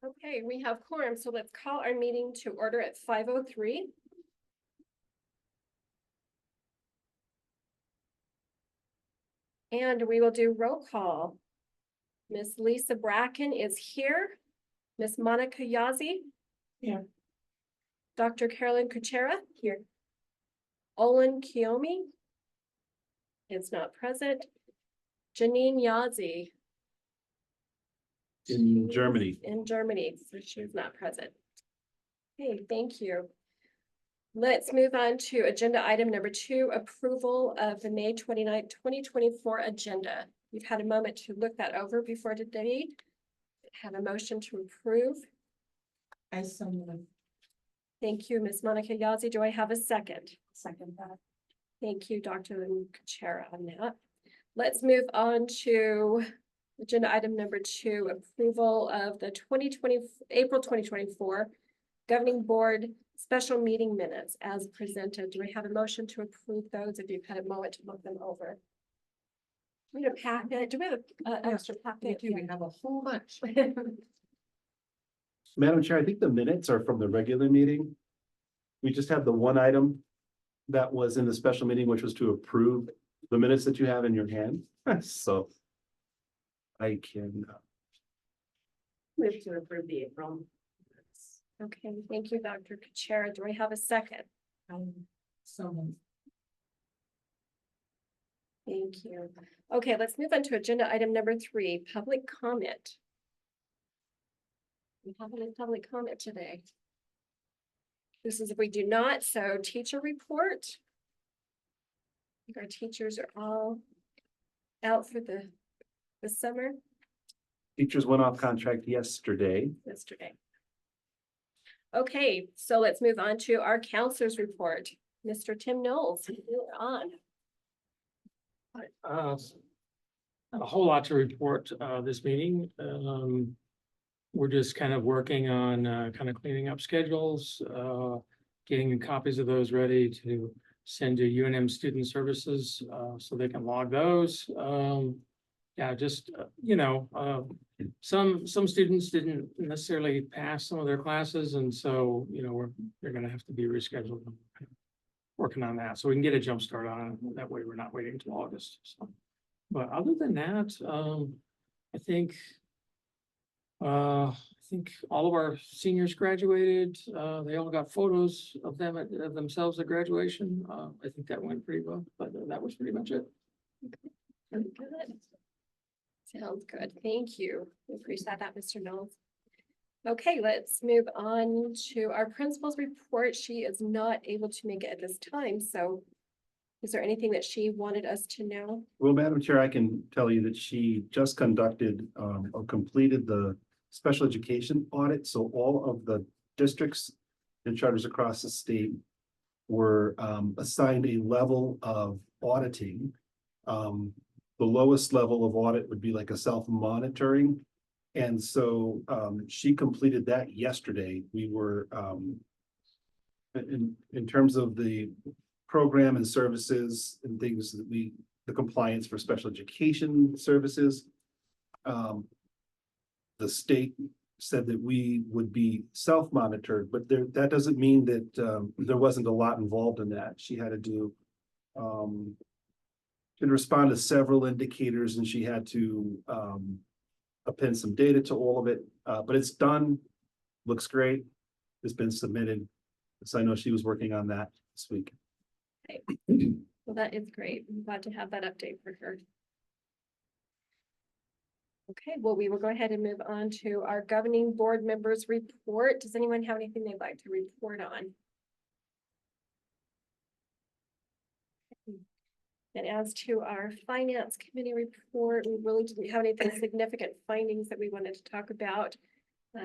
Okay, we have quorum, so let's call our meeting to order at 5:03. And we will do roll call. Miss Lisa Bracken is here. Miss Monica Yazzie. Here. Dr. Carolyn Kuchera. Here. Olin Kiyomi is not present. Janine Yazzie. In Germany. In Germany, so she's not present. Okay, thank you. Let's move on to agenda item number 2, approval of the May 29th, 2024 agenda. You've had a moment to look that over before today. Have a motion to approve. I so moved. Thank you, Ms. Monica Yazzie. Do I have a second? Second that. Thank you, Dr. Kuchera, on that. Let's move on to agenda item number 2, approval of the April 2024 Governing Board Special Meeting Minutes as presented. Do we have a motion to approve those if you've had a moment to look them over? We have a packet. Do we have an extra packet? We have a whole bunch. Madam Chair, I think the minutes are from the regular meeting. We just have the one item that was in the special meeting, which was to approve the minutes that you have in your hand. So I can. Move to approve the April. Okay, thank you, Dr. Kuchera. Do I have a second? So moved. Thank you. Okay, let's move on to agenda item number 3, public comment. We have any public comment today? This is if we do not, so teacher report. I think our teachers are all out for the summer Teachers went off contract yesterday. Okay, so let's move on to our counselor's report. Mr. Tim Knowles, you're on. Not a whole lot to report this meeting. We're just kind of working on kind of cleaning up schedules, getting copies of those ready to send to UNM Student Services so they can log those. Yeah, just some students didn't necessarily pass some of their classes, and so they're going to have to be rescheduled. Working on that so we can get a jump start on it. That way we're not waiting until August. So, but other than that, I think all of our seniors graduated. They all got photos of them of themselves at graduation. I think that went pretty well, but that was pretty much it. Very good. Sounds good. Thank you. We appreciate that, Mr. Knowles. Okay, let's move on to our principal's report. She is not able to make it at this time. So is there anything that she wanted us to know? Well, Madam Chair, I can tell you that she just conducted or completed the special education audit. So all of the districts and charters across the state were assigned a level of auditing. The lowest level of audit would be like a self-monitoring. And so she completed that yesterday. We were in terms of the program and services and things that the compliance for special education services. The state said that we would be self-monitored, but that doesn't mean that there wasn't a lot involved in that. She had to do and respond to several indicators, and she had to append some data to all of it, but it's done, looks great, it's been submitted. So I know she was working on that this week. Okay. Well, that is great. I'm glad to have that update for her. Okay, well, we will go ahead and move on to our governing board members report. Does anyone have anything they'd like to report on? And as to our finance committee report, we really didn't have anything significant findings that we wanted to talk about.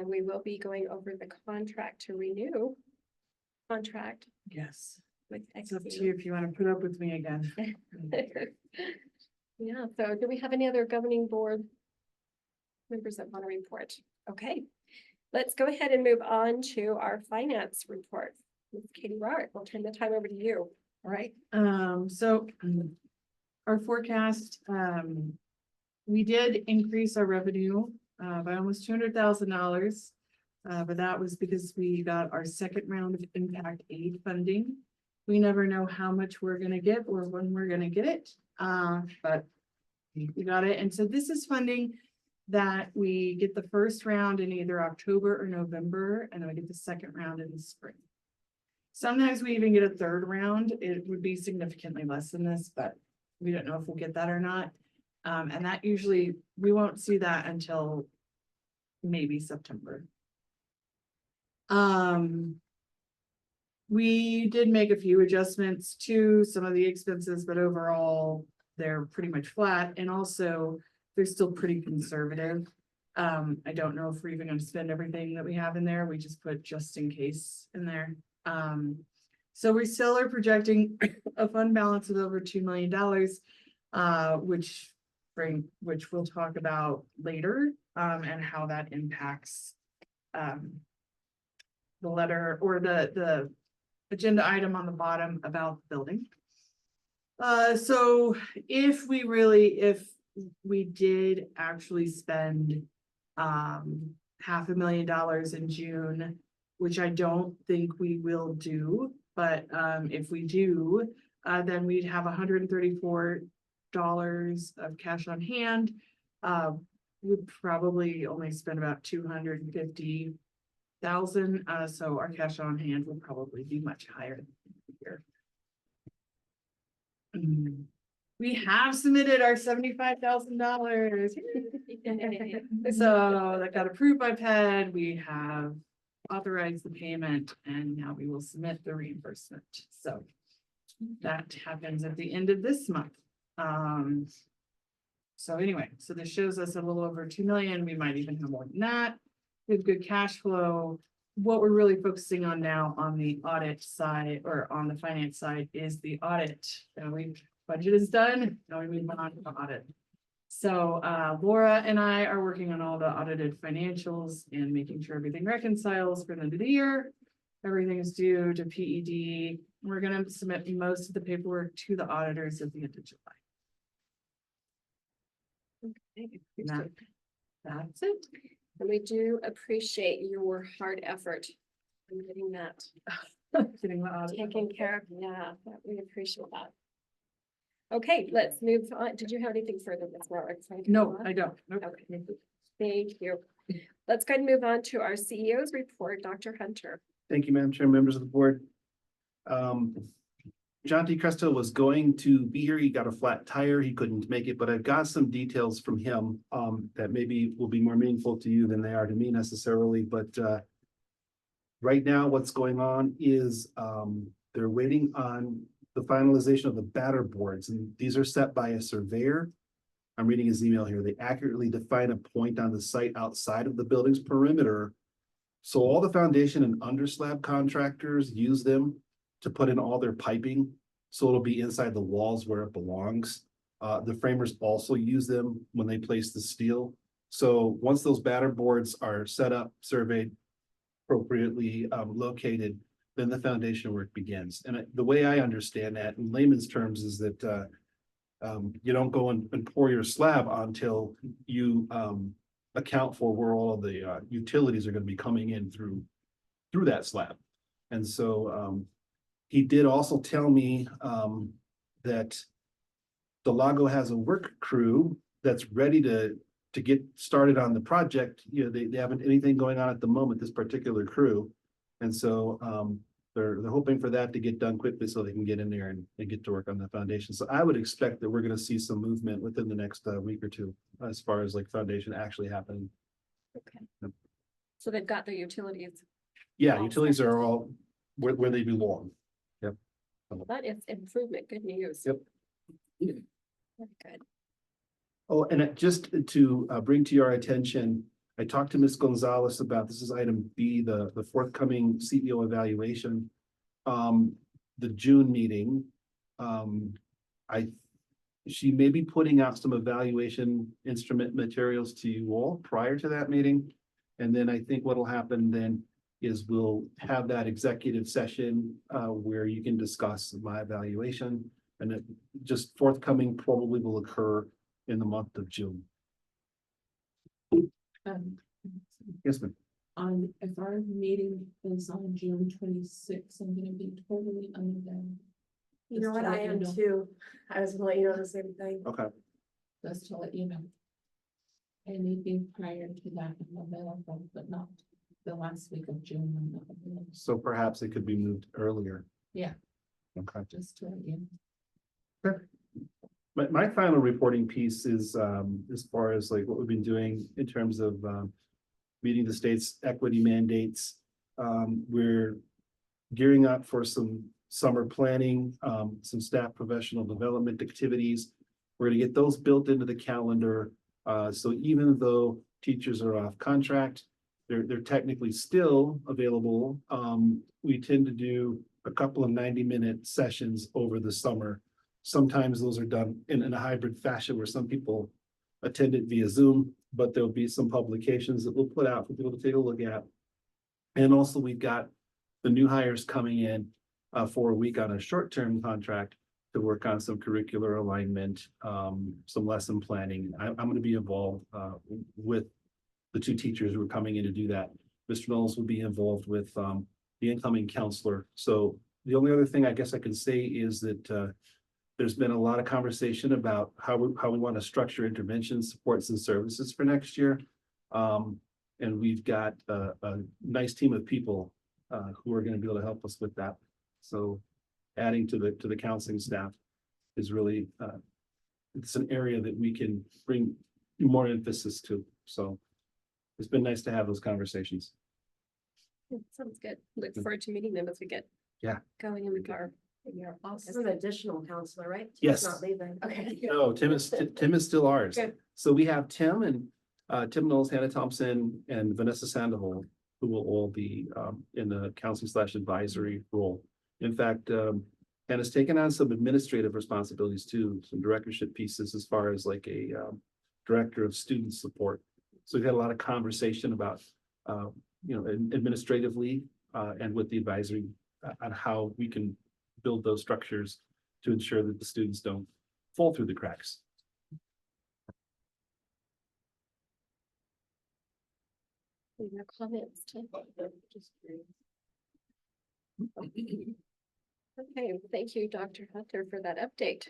We will be going over the contract to renew. Contract Yes. with It's up to you if you want to put up with me again. Yeah, so do we have any other governing board members that want to report? Okay, let's go ahead and move on to our finance report. Ms. Katie Rart, we'll turn the time over to you. All right, so our forecast, we did increase our revenue by almost $200,000. But that was because we got our second round of impact aid funding. We never know how much we're gonna get or when we're gonna get it, but we got it. And so this is funding that we get the first round in either October or November, and then we get the second round in the spring. Sometimes we even get a third round. It would be significantly less than this, but we don't know if we'll get that or not. And that usually, we won't see that until maybe September. We did make a few adjustments to some of the expenses, but overall, they're pretty much flat, and also they're still pretty conservative. I don't know if we're even gonna spend everything that we have in there. We just put just in case in there. So we still are projecting a fund balance of over $2 million, which we'll talk about later, and how that impacts the letter or the agenda item on the bottom about the building. So if we did actually spend $500,000 in June, which I don't think we will do, but if we do, then we'd have $134 of cash on hand. We'd probably only spend about $250,000, so our cash on hand will probably be much higher here. We have submitted our $75,000. So that got approved by PED. We have authorized the payment, and now we will submit the reimbursement. So that happens at the end of this month. So anyway, so this shows us a little over 2 million. We might even have more than that. We have good cash flow. What we're really focusing on now on the audit side or on the finance side is the audit. Budget is done. Now we move on to the audit. So Laura and I are working on all the audited financials and making sure everything reconciles for the end of the year. Everything is due to PED. We're going to submit most of the paperwork to the auditors at the end of July. That's it. And we do appreciate your hard effort in getting that Getting the audit. taken care of. Yeah, we appreciate that. Okay, let's move on. Did you have anything further, Ms. Warwick? No, I don't. Nope. Okay. Thank you. Let's go ahead and move on to our CEO's report, Dr. Hunter. Thank you, Madam Chair, members of the board. John D. Cresto was going to be here. He got a flat tire. He couldn't make it, but I've got some details from him that maybe will be more meaningful to you than they are to me necessarily. But right now, what's going on is they're waiting on the finalization of the batter boards, and these are set by a surveyor. I'm reading his email here. They accurately define a point on the site outside of the building's perimeter. So all the foundation and underslab contractors use them to put in all their piping. So it'll be inside the walls where it belongs. The framers also use them when they place the steel. So once those batter boards are set up, surveyed, appropriately located, then the foundation work begins. And the way I understand that in layman's terms is that you don't go and pour your slab until you account for where all of the utilities are going to be coming in through that slab. And so he did also tell me that Delago has a work crew that's ready to get started on the project. You know, they haven't anything going on at the moment, this particular crew. And so they're hoping for that to get done quickly so they can get in there and get to work on the foundation. So I would expect that we're going to see some movement within the next week or two as far as like foundation actually happening. Okay. Yep. So they've got the utilities. Yeah, All utilities set. are all where they belong. Yep. Well, that is improvement. Good news. Yep. Very good. Oh, and just to bring to your attention, I talked to Ms. Gonzalez about, this is item B, the forthcoming CEO evaluation. The June meeting, she may be putting out some evaluation instrument materials to you all prior to that meeting. And then I think what'll happen then is we'll have that executive session where you can discuss my evaluation, and it just forthcoming probably will occur in the month of June. Yes, ma'am. if our meeting is on June 26th, I'm gonna be totally unavailable. You know Just what, to I let you am know. too. I was gonna let you know the same thing. Okay, Just to let you know. Anything prior to that, I'm available, but not the last week of June, I'm not available, so perhaps it could be moved earlier. Yeah. Okay. just to let you know. My final reporting piece is, as far as like what we've been doing in terms of, meeting the state's equity mandates. We're gearing up for some summer planning, some staff professional development activities. We're gonna get those built into the calendar. So even though teachers are off contract, they're technically still available. We tend to do a couple of 90-minute sessions over the summer. Sometimes those are done in a hybrid fashion where some people attend it via Zoom, but there'll be some publications that we'll put out for people to take a look at. And also we've got the new hires coming in for a week on a short-term contract to work on some curricular alignment, some lesson planning. I'm going to be involved with the two teachers who are coming in to do that. Mr. Knowles will be involved with the incoming counselor. So the only other thing I guess I can say is that there's been a lot of conversation about how we want to structure interventions, supports and services for next year. And we've got a nice team of people who are going to be able to help us with that. So adding to the counseling staff is really, it's an area that we can bring more emphasis to. So it's been nice to have those conversations. Sounds good. Look forward to meeting them as we get. Yeah. Going in our. This is an additional counselor, right? Tim's Yes. Not leaving, okay. No, Tim is still ours. Good. So we have Tim and Tim Knowles, Hannah Thompson, and Vanessa Sandoval, who will all be in the counseling/advisory role. In fact, Hannah's taken on some administrative responsibilities too, some directorship pieces as far as like a director of student support. So we've had a lot of conversation about administratively and with the advisory on how we can build those structures to ensure that the students don't fall through the cracks. Any more comments? Tim? Okay, thank you, Dr. Hunter, for that update.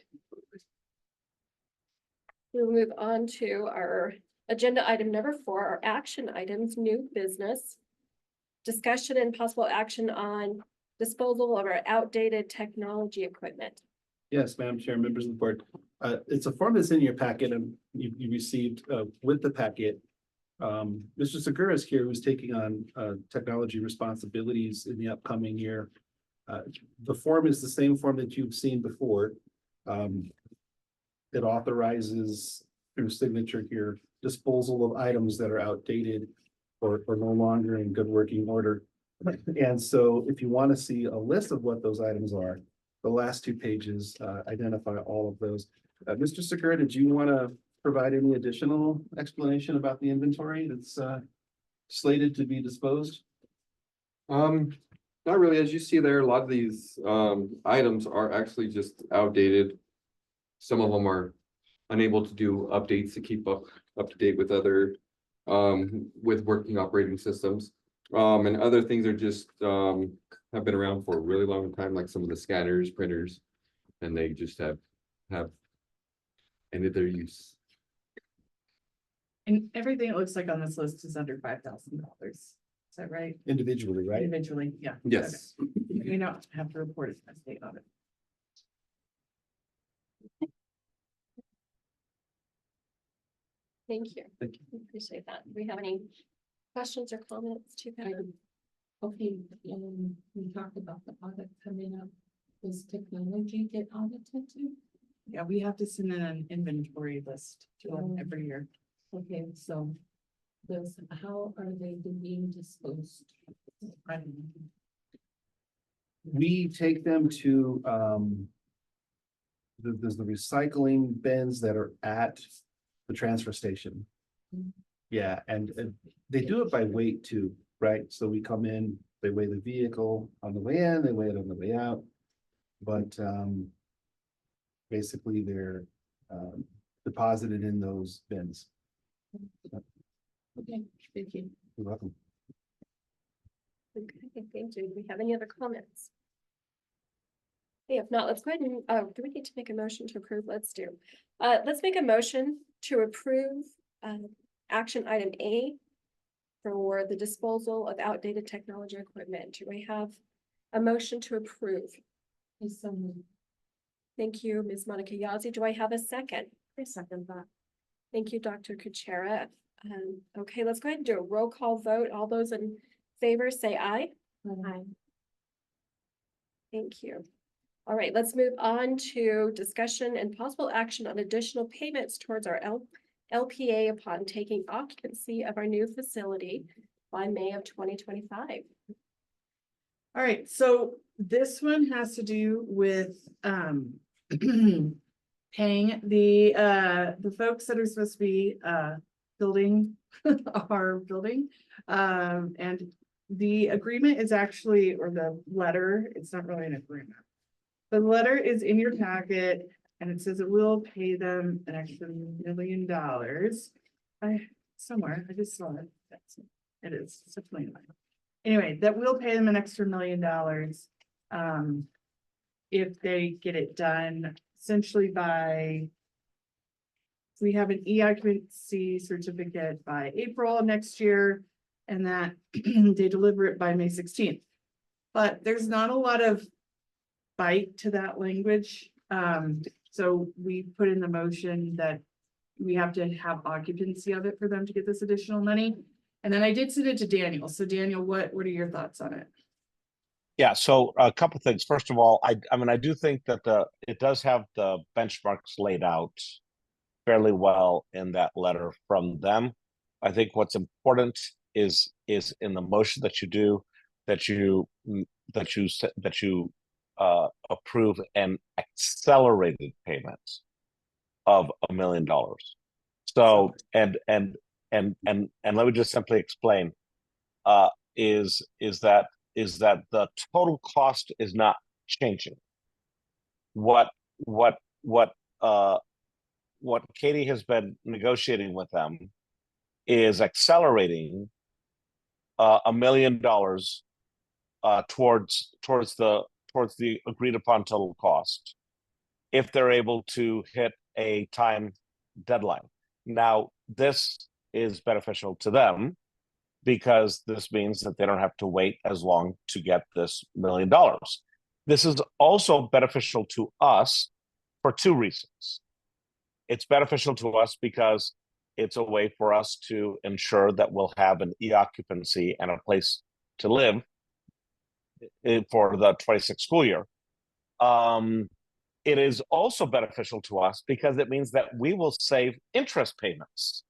We'll move on to our agenda item number 4, our action items, new business. Discussion and possible action on disposal of our outdated technology equipment. Yes, Madam Chair, members of the board. It's a form that's in your packet and you received with the packet. Mr. Segura is here, who's taking on technology responsibilities in the upcoming year. The form is the same form that you've seen before. It authorizes through signature here disposal of items that are outdated or no longer in good working order. And so if you want to see a list of what those items are, the last 2 pages identify all of those. Mr. Segura, did you want to provide any additional explanation about the inventory that's slated to be disposed? Not really. As you see there, a lot of these items are actually just outdated. Some of them are unable to do updates to keep up to date with other with working operating systems. And other things are just have been around for a really long time, like some of the scanners, printers, and they just have ended their use. And everything it looks like on this list is under $5,000. Is that right? Individually, right? Individually, yeah. Yes. Okay. You don't have to report it as state audit. Thank you. Thank you. Appreciate that. Do we have any questions or comments to that? Okay, we talked about the audit coming up. Does technology get audited too? Yeah, we have to send in an inventory list to them every year. Okay, so how are they being disposed? I don't know. We take them to there's the recycling bins that are at the transfer station. Yeah, and they do it by weight too, right? So we come in, they weigh the vehicle on the way in, they weigh it on the way out. But basically they're deposited in those bins. Okay, thank you. You're welcome. Okay, thank you. Do we have any other comments? Okay, if not, let's go ahead and, do we need to make a motion to approve? Let's do. Let's make a motion to approve, action item A for the disposal of outdated technology equipment. Do we have a motion to approve? Is some, Thank you, Ms. Monica Yazzie. Do I have a second? I second that. Thank you, Dr. Kuchera. Okay, let's go ahead and do a roll call vote. All those in favor say aye. Aye. Thank you. All right, let's move on to discussion and possible action on additional payments towards our LPA upon taking occupancy of our new facility by May of 2025. All right, so this one has to do with paying the folks that are supposed to be building our building. And the agreement is actually, or the letter, it's not really an agreement. The letter is in your packet and it says it will pay them an extra $1 million. Somewhere, I just saw it. It is $6 million. Anyway, that will pay them an extra $1 million. If they get it done essentially by. We have an e-occupancy certificate by April of next year, and that they deliver it by May 16th. But there's not a lot of bite to that language. So we put in the motion that we have to have occupancy of it for them to get this additional money. And then I did send it to Daniel. So Daniel, what are your thoughts on it? Yeah, so a couple things. First of all, I mean, I do think that it does have the benchmarks laid out fairly well in that letter from them. I think what's important is in the motion that you do, that you approve an accelerated payment of $1 million. So and let me just simply explain. Is that the total cost is not changing. What Katie has been negotiating with them is accelerating $1 million towards the agreed upon total cost if they're able to hit a time deadline. Now, this is beneficial to them because this means that they don't have to wait as long to get this $1 million. This is also beneficial to us for two reasons. It's beneficial to us because it's a way for us to ensure that we'll have an e-occupancy and a place to live for the 26 school year. It is also beneficial to us because it means that we will save interest payments.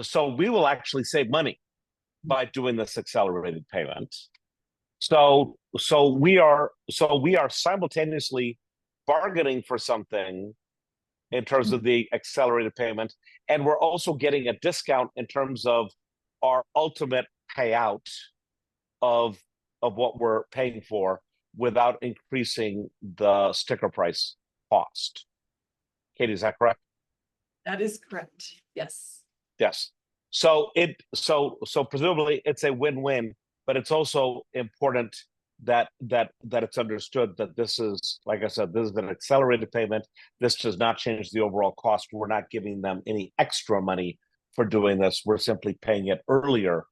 So we will actually save money by doing this accelerated payment. So we are simultaneously bargaining for something in terms of the accelerated payment, and we're also getting a discount in terms of our ultimate payout of what we're paying for without increasing the sticker price cost. Katie, is that correct? That is correct. Yes. Yes. So presumably it's a win-win, but it's also important that it's understood that this is, like I said, this is an accelerated payment. This does not change the overall cost. We're not giving them any extra money for doing this. We're simply paying it earlier,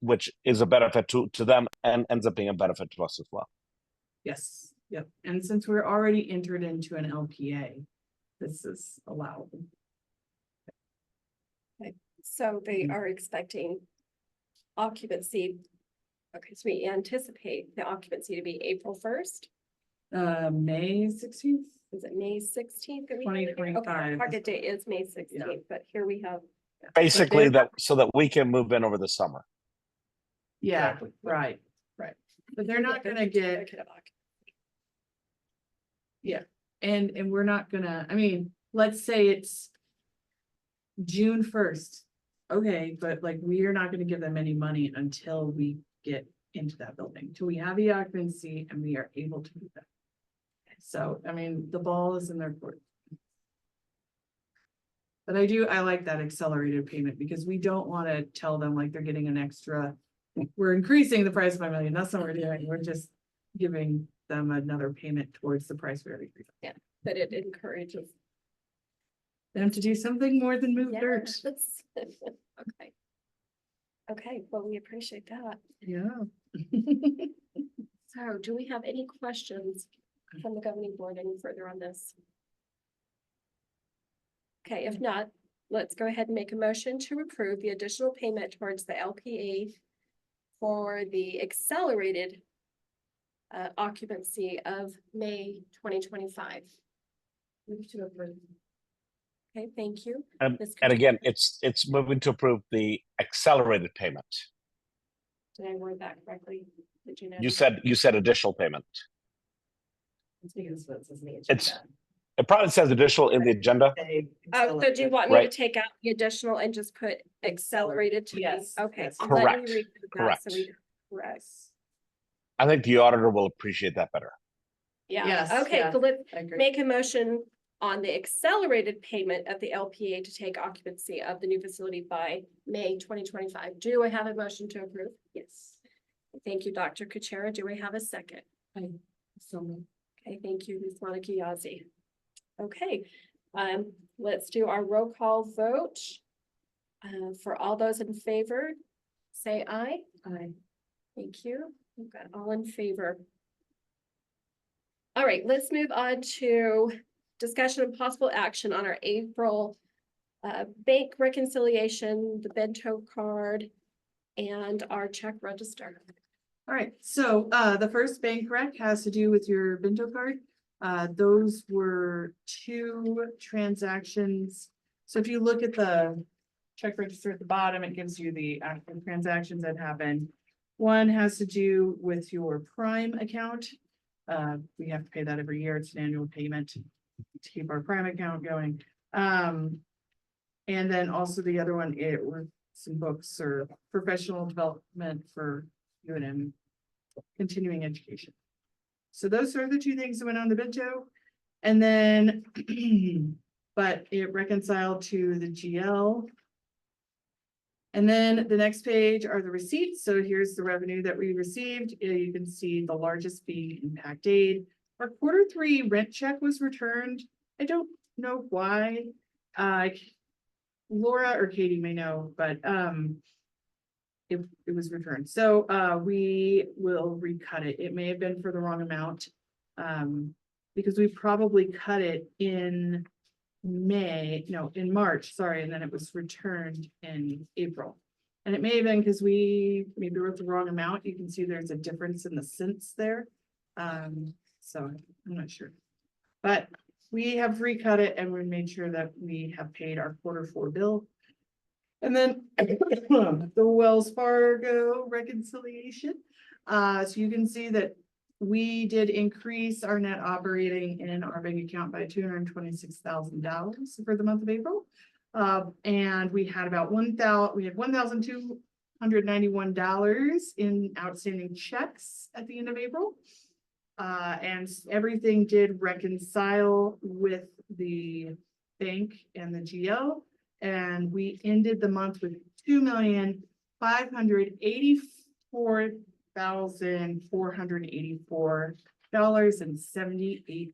which is a benefit to them and ends up being a benefit to us as well. Yes. Yep. And since we're already entered into an LPA, this is allowable. So they are expecting occupancy. Okay, so we anticipate the occupancy to be April 1st. May 16th. Is it May 16th? 2025. Target date is May 16th, but here we have. Basically, so that we can move in over the summer. Yeah, Exactly. right. But they're not gonna get, and we're not gonna, I mean, let's say it's June 1st. Okay, but like, we are not gonna give them any money until we get into that building, till we have the occupancy and we are able to do that. So, I mean, the ball is in their court. But I like that accelerated payment because we don't want to tell them like they're getting an extra we're increasing the price by a million. That's not what we're doing. We're just giving them another payment towards the price we already agreed on. But it encourages. Them to do something more than move dirt. Yes. Okay. Okay, well, we appreciate that. Yeah. So do we have any questions from the governing board any further on this? Okay, if not, let's go ahead and make a motion to approve the additional payment towards the LPA for the accelerated occupancy of May 2025. Move to approve. Okay, thank you. And, Ms. and again, it's moving to approve the accelerated payment. Did I word that correctly? Did you know? You said additional payment. It's because it says the It's- agenda. It probably says additional in the agenda. Oh, so do you want me to Right. take out the additional and just put accelerated to? Yes, Okay. yes. Let me Correct, read that correct. so we- Correct. I think the auditor will appreciate that better. Yeah, Yes, okay, yeah. so let's I agree. make a motion on the accelerated payment of the LPA to take occupancy of the new facility by May 2025. Do I have a motion to approve? Yes. Thank you, Dr. Kuchera. Do we have a second? So Okay, thank you, Ms. Monica Yazzie. Okay, let's do our roll call vote. For all those in favor, say aye. Aye. Thank you. We've got all in favor. All right, let's move on to discussion and possible action on our April bank reconciliation, the bento card, and our check register. All right, so the first bank rec has to do with your Bento card. Those were two transactions. So if you look at the check register at the bottom, it gives you the actual transactions that happened. One has to do with your Prime account. We have to pay that every year. It's an annual payment to keep our Prime account going. And then also the other one, it were some books or professional development for UNM continuing education. So those are the two things that went on the Bento. And then, but it reconciled to the GL. And then the next page are the receipts. So here's the revenue that we received. You can see the largest being impact aid. Our Q3 rent check was returned. I don't know why. Laura or Katie may know, but it was returned. So we will recut it. It may have been for the wrong amount. Because we probably cut it in in March, sorry, and then it was returned in April. And it may have been because we maybe wrote the wrong amount. You can see there's a difference in the cents there. So I'm not sure. But we have recut it and we made sure that we have paid our Q4 bill. And then the Wells Fargo reconciliation. So you can see that we did increase our net operating in our bank account by $226,000 for the month of April. And we had about $1,291 in outstanding checks at the end of April. And everything did reconcile with the bank and the GL. And we ended the month with $2,584,484.78.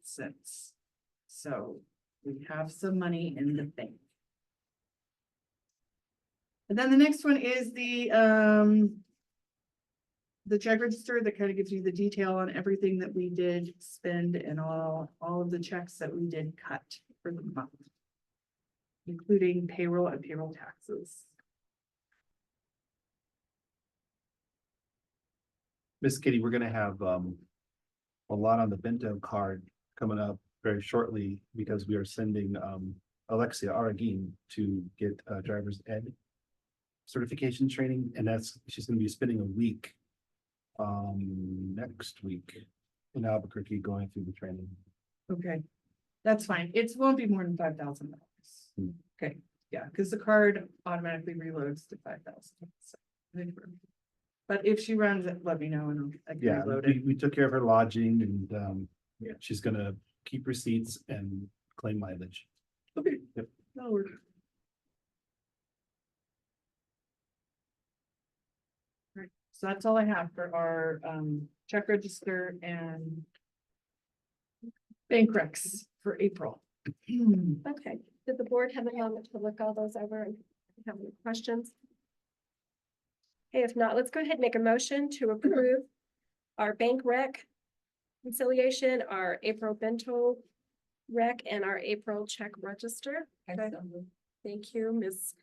So we have some money in the bank. And then the next one is the check register that kind of gives you the detail on everything that we did spend and all of the checks that we did cut for the month, including payroll and payroll taxes. Miss Kitty, we're gonna have a lot on the Bento card coming up very shortly because we are sending Alexia Aragin to get driver's ed certification training, and she's gonna be spending a week next week in Albuquerque going through the training. Okay, that's fine. It won't be more than $5,000. Okay, yeah, because the card automatically reloads to 5,000. But if she runs it, let me know and I can Yeah, reload it. we took care of her lodging and Yeah. she's gonna keep receipts and claim mileage. Okay, Yep. that'll work. Right, So that's all I have for our check register and bank recs for April. Okay, did the board have a moment to look all those over and have any questions? Okay, if not, let's go ahead and make a motion to approve our bank rec conciliation, our April bento rec, and our April check register. Okay. Thank you, Ms.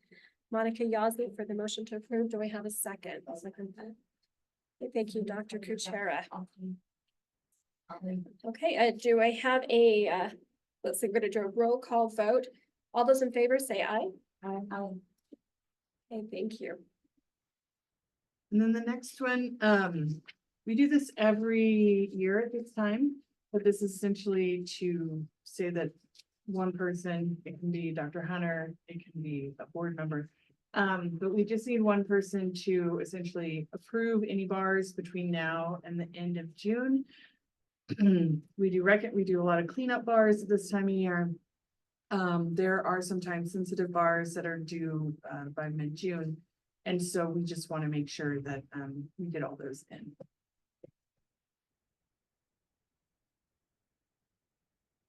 Monica Yazdi, for the motion to approve. Do I have a second? Okay, thank you, Dr. Kuchera. Okay, do I have a, let's see, we're gonna do a roll call vote. All those in favor say aye. Okay, thank you. And then the next one, we do this every year at this time, but this is essentially to say that one person, it can be Dr. Hunter, it can be a board member. But we just need one person to essentially approve any bars between now and the end of June. We do a lot of cleanup bars at this time of year. There are sometimes sensitive bars that are due by mid-June. And so we just want to make sure that we get all those in.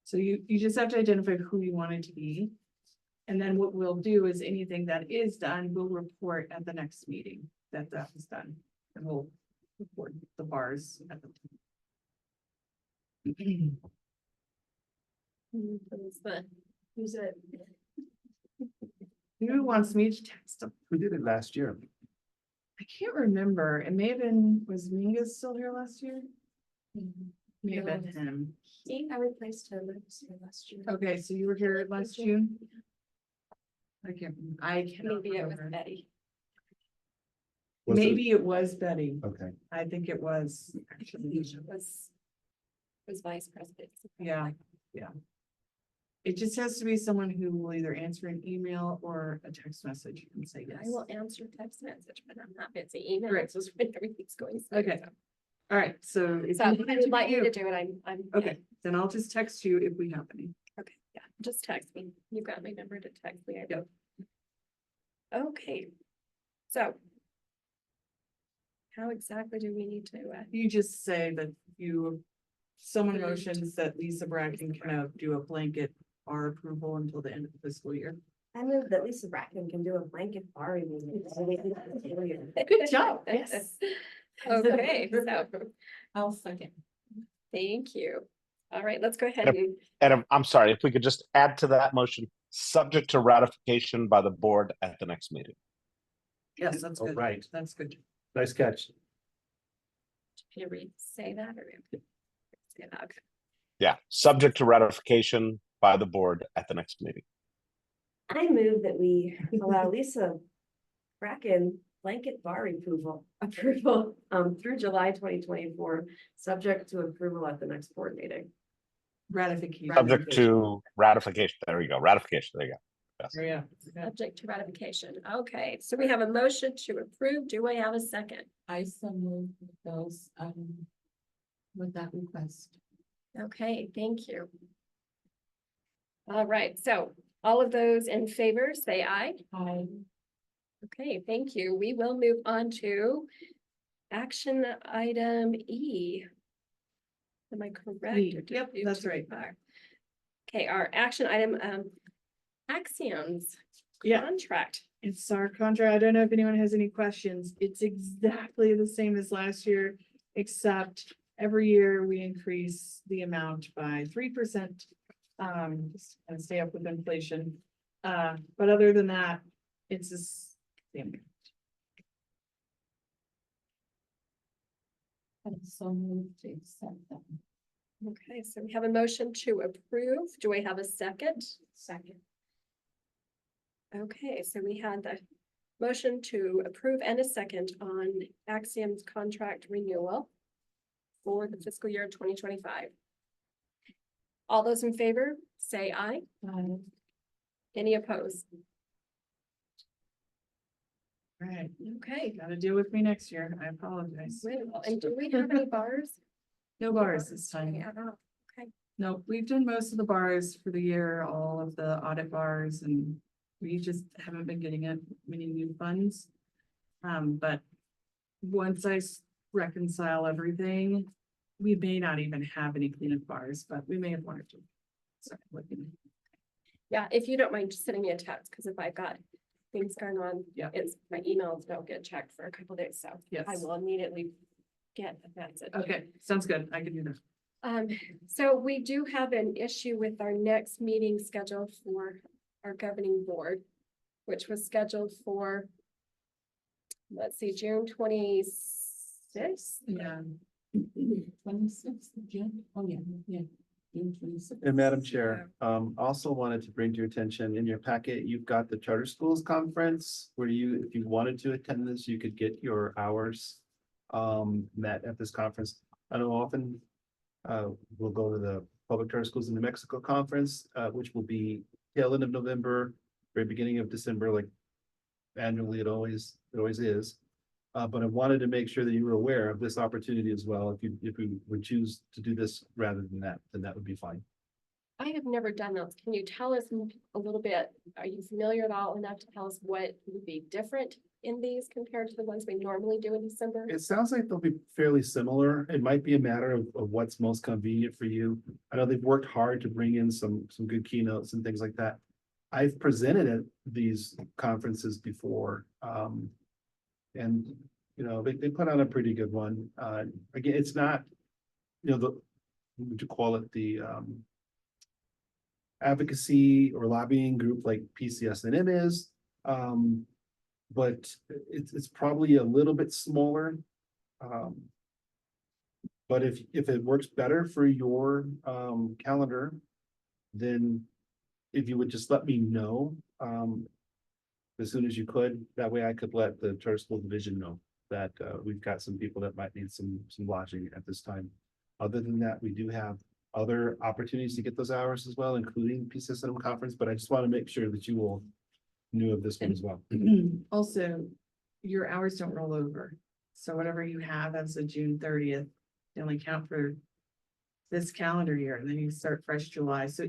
So you just have to identify who you want it to be. And then what we'll do is anything that is done, we'll report at the next meeting that was done. And we'll report the bars at the Who's it? Who wants me to text them? We did it last year. I can't remember. It may have been, was Mingus still here last year? May have been him. I replaced him last year. Okay, so you were here last June? I cannot Maybe it was remember. Betty. Was it- Maybe it was Betty. Okay, I think it was. Actually, Was vice president. yeah. It just has to be someone who will either answer an email or a text message and say yes. I will answer text message, but I'm not busy email. Correct. It's just when everything's going. smooth, Okay. so. All right, so. if So you if want I it would like be you to you- do it, I'm. Okay, then I'll just text you if we have any. Okay, yeah, just text me. You've got my number to text me. I Yep. Okay, so. How exactly do we need to, You just say that someone motions that Lisa Bracken can do a blanket bar approval until the end of the fiscal year. I move that Lisa Bracken can do a blanket bar removal. Good job. Yes. okay, so, I'll second. thank you. All right, let's go ahead Yep. and, And I'm sorry, if we could just add to that motion, subject to ratification by the board at the next meeting. Yes, that's all good. right, That's good. nice catch. can you say that or? Say that? Okay. Yeah, subject to ratification by the board at the next meeting. I move that we allow Lisa Bracken blanket bar approval through July 2024, subject to approval at the next board meeting. Ratification. Subject to ratification. There you go. Ratification. There you go. Yes. Oh, yeah. Subject to ratification. Okay, so we have a motion to approve. Do I have a second? I so move those, with that request. Okay, thank you. All right, so all of those in favor, say aye. Okay, thank you. We will move on to action item E. Am I correct? E, or did yep, you that's two right. are? Okay, our action item, Axioms Yeah, contract. it's our contract. I don't know if anyone has any questions. It's exactly the same as last year, except every year we increase the amount by 3%. Just kind of stay up with inflation. But other than that, it's the same. And so move to accept them. Okay, so we have a motion to approve. Do I have a second? Second. Okay, so we had the motion to approve and a second on Axiom's contract renewal for the fiscal year 2025. All those in favor, say aye. Any opposed? All right, Okay. gotta deal with me next year. I apologize. Well, and do we have any bars? No bars this time. Yeah, No, we've done most of the bars for the year, all of the audit bars, and we just haven't been getting many new funds. But once reconcile everything, we may not even have any peanut bars, but we may have one or two. So, Yeah, if you don't mind just sending me a text, because if I've got things going on, Yeah. it's my emails don't get checked for a couple days, so yes. I will immediately get a message. Okay, sounds good. I can do that. So we do have an issue with our next meeting scheduled for our governing board, which was scheduled for, let's see, June 26th. Yeah. 26th of June, oh, yeah, yeah, June 26th. And Madam Chair, also wanted to bring to your attention, in your packet, you've got the Charter Schools Conference, where you, if you wanted to attend this, you could get your hours met at this conference. I know often we'll go to the Public Charter Schools in New Mexico Conference, which will be tail end of November, very beginning of December, like annually it always is. But I wanted to make sure that you were aware of this opportunity as well. If we would choose to do this rather than that, then that would be fine. I have never done those. Can you tell us a little bit? Are you familiar at all enough to tell us what would be different in these compared to the ones we normally do in December? It sounds like they'll be fairly similar. It might be a matter of what's most convenient for you. I know they've worked hard to bring in some good keynotes and things like that. I've presented at these conferences before. And, you know, they put on a pretty good one. Again, it's not, you know, what would you call it, the advocacy or lobbying group like PCSNM is. But it's probably a little bit smaller. But if it works better for your calendar, then if you would just let me know as soon as you could, that way I could let the Charter School Division know that we've got some people that might need some lodging at this time. Other than that, we do have other opportunities to get those hours as well, including PCSM conference, but I just want to make sure that you all knew of this one as well. Also, your hours don't roll over. So whatever you have as of June 30th, they only count for this calendar year, and then you start fresh July. So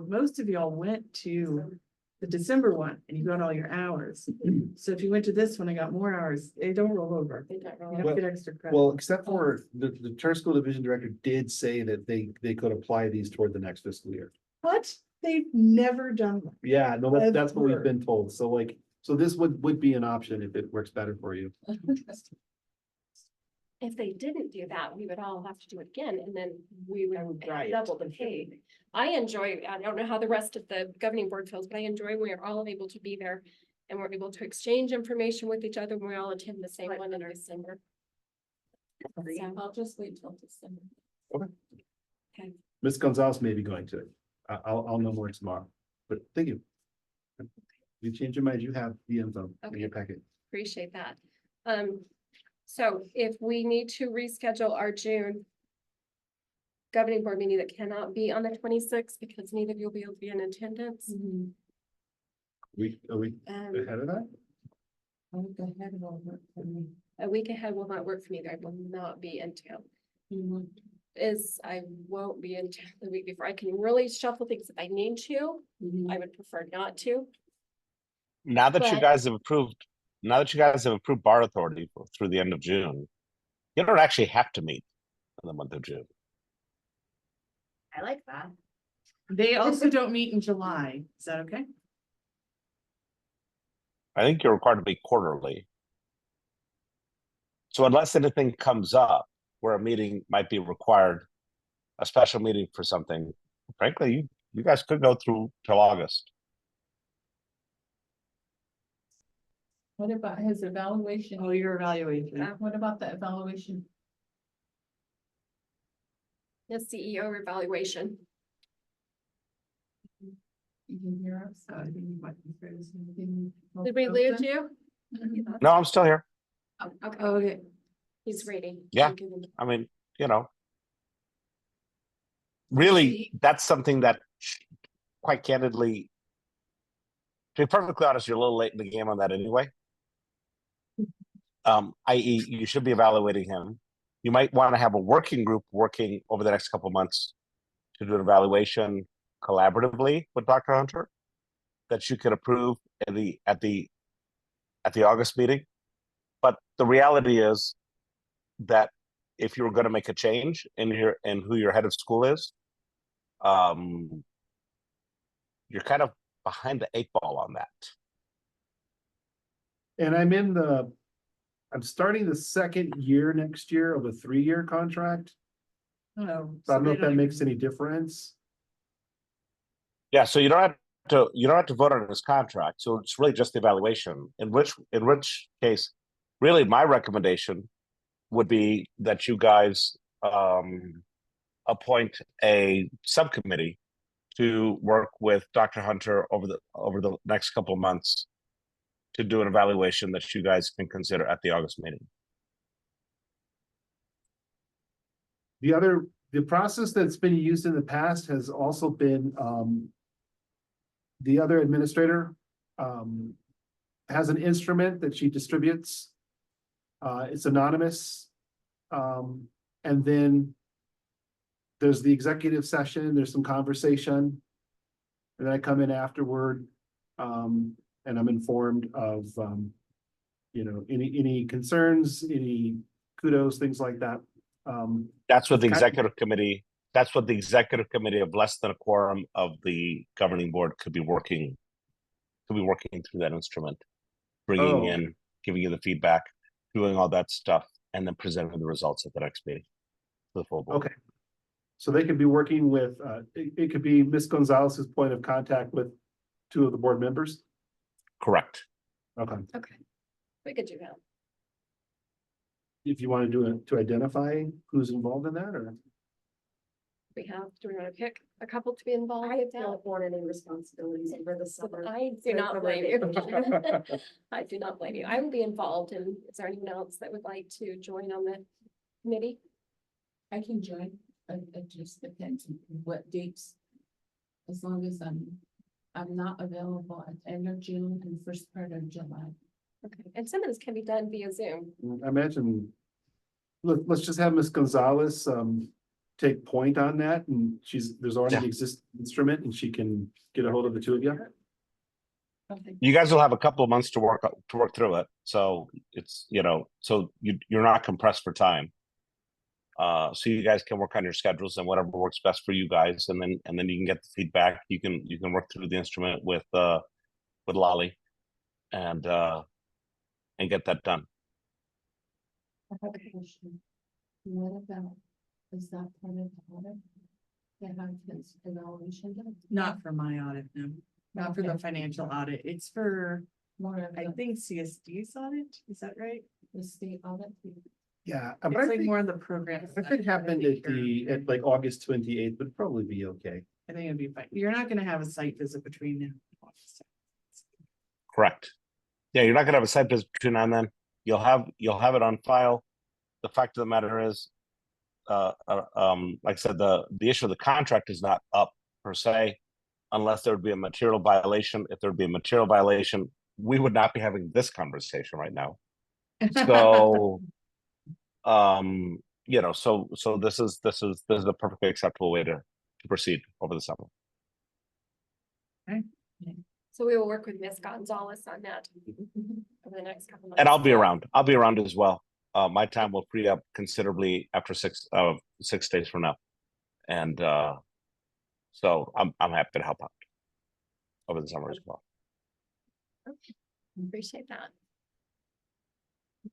most of y'all went to the December one and you got all your hours. So if you went to this one and got more hours, they don't roll over. They don't roll You have over. to get extra credit. Well, except for the Charter School Division Director did say that they could apply these toward the next fiscal year. What? They've never done that. Yeah, no, that's what we've Ever. been told. So like, so this would be an option if it works better for you. If they didn't do that, we would all have to do it again, and then we would Right. double the pay. I don't know how the rest of the governing board feels, but I enjoy when we're all able to be there and we're able to exchange information with each other when we all attend the same one in December. So, I'll just wait till December. Ms. Gonzalez may be going to it. I'll know more tomorrow, but thank you. If you change your mind, you have the info in your packet. appreciate that. So if we need to reschedule our June governing board meeting that cannot be on the 26th because neither of you will be able to be in attendance. Are we Um, ahead of that? I'll go ahead and over for me. a week ahead will not work for me. I will not be in town. You want I won't be in town the week before. I can really shuffle things if I need to. I would prefer not to. Now that you But- guys have approved, bar authority through the end of June, you don't actually have to meet in the month of June. I like that. They also don't meet in July. Is that okay? I think you're required to be quarterly. So unless anything comes up where a meeting might be required, a special meeting for something, frankly, you guys could go through till August. What about his evaluation? Oh, your evaluation. What about the evaluation? The CEO evaluation. You can hear us? I think you might be fair to say. Did we lose you? No, I'm still here. Okay, Okay. he's reading. Yeah. I'll give him- I mean, you know. Really, that's something that, quite candidly, to be perfectly honest, you're a little late in the game on that anyway. I.e., you should be evaluating him. You might want to have a working group working over the next couple of months to do an evaluation collaboratively with Dr. Hunter that you could approve at the August meeting. But the reality is that if you're gonna make a change in who your head of school is, you're kind of behind the 8 ball on that. And I'm starting the second year next year of a 3-year contract. Oh, So I don't so know they if that don't makes even- any difference. Yeah, so you don't have to vote on his contract. So it's really just the evaluation. In which case, really, my recommendation would be that you guys appoint a subcommittee to work with Dr. Hunter over the next couple of months to do an evaluation that you guys can consider at the August meeting. The process that's been used in the past has also been, the other administrator, has an instrument that she distributes. It's anonymous. And then there's the executive session, there's some conversation. And then I come in afterward, and I'm informed of, any concerns, any kudos, things like that. That's what the It's kind- executive committee. That's what the executive committee of less than a quorum of the governing board could be working through that instrument, bringing Oh. in, giving you the feedback, doing all that stuff, and then presenting the results at the next meeting to the full board. Okay. So they could be working with, it could be Ms. Gonzalez's point of contact with 2 of the board members. Correct. Okay. Okay, we could do that. If you want to do it to identify who's involved in that, or Do we want to pick a couple to be involved I with that? don't want any responsibilities over the summer. I do So not for blame my you. vacation. I do not blame you. I will be involved, and is there anyone else that would like to join on the committee? I can join, it just depends on what dates. As long as I'm not available at end of June and first part of July. Okay, and some of this can be done via Zoom. I imagine. Let's just have Ms. Gonzalez, take point on that, and there's already an existing instrument, and she can get a hold of the 2 of you. Okay. You guys will have a couple of months to work through it. So it's, so you're not compressed for time. So you guys can work on your schedules and whatever works best for you guys, and then you can get the feedback. You can work through the instrument with Lolly and get that done. I have a question. What about, is that part of the audit? They have his evaluation done? Not for my audit, no, not for the Okay. financial audit. It's for, More of I the think CSD's audit, is that right? state audit? Yeah. It's like more of the program. If it happened at like August 28th, would probably be okay. I think it'd be fine. You're not gonna have a site visit between now. and August. Correct. Yeah, you're not gonna have a site visit between now and then. You'll have it on file. The fact of the matter is, like I said, the issue of the contract is not up per se, unless there would be a material violation. If there would be a material violation, we would not be having this conversation right now. So, so this is the perfectly acceptable way to proceed over the summer. So we will work with Ms. Gonzalez on that over the next couple months. And I'll be around. I'll be around as well. My time will free up considerably after 6 days from now, and so I'm happy to help out over the summer as well. Appreciate that.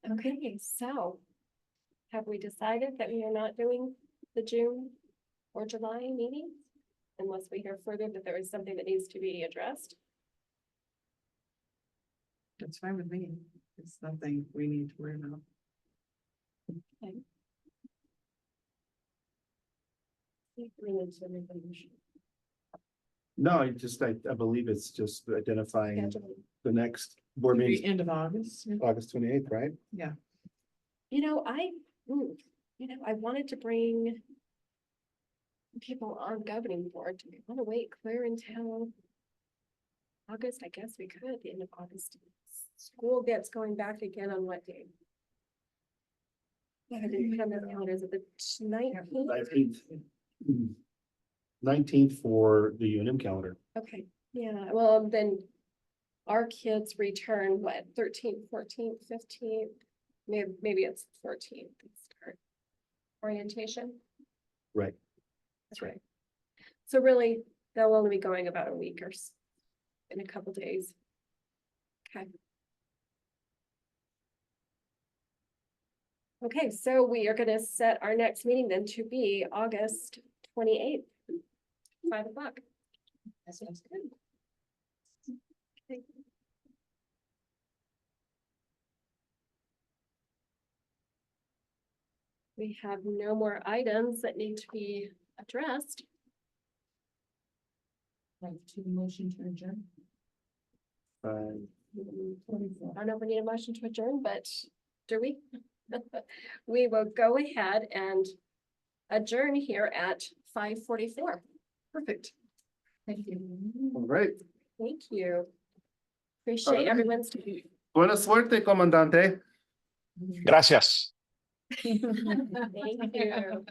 Okay, so have we decided that we are not doing the June or July meetings? Unless we hear further that there is something that needs to be addressed? That's fine with me. It's nothing we need to worry about. No, I believe it's just identifying Scheduling. the next board Maybe meeting, end of August. August 28th, right? You know, I wanted to bring people on governing board. Do we want to wait clear until August? I guess we could, the end of August. School gets going back again on what day? Yeah, I didn't put on the calendars of the 19th. 19th for the UNM calendar. Okay, yeah, well, then our kids return what, 13th, 14th, 15th? maybe it's 14th. Start orientation. Right. That's right. So really, they'll only be going about a week or in a couple days. Okay. Okay, so we are gonna set our next meeting then to be August 28th, 5 o'clock. That sounds good. Okay. We have no more items that need to be addressed. Like to motion to adjourn. I don't know if we need a motion to adjourn, but do we? We will go ahead and adjourn here at 5:44. Perfect. Thank you. All right. Thank you. Appreciate everyone's. Buena suerte, comandante. Gracias. Thank you.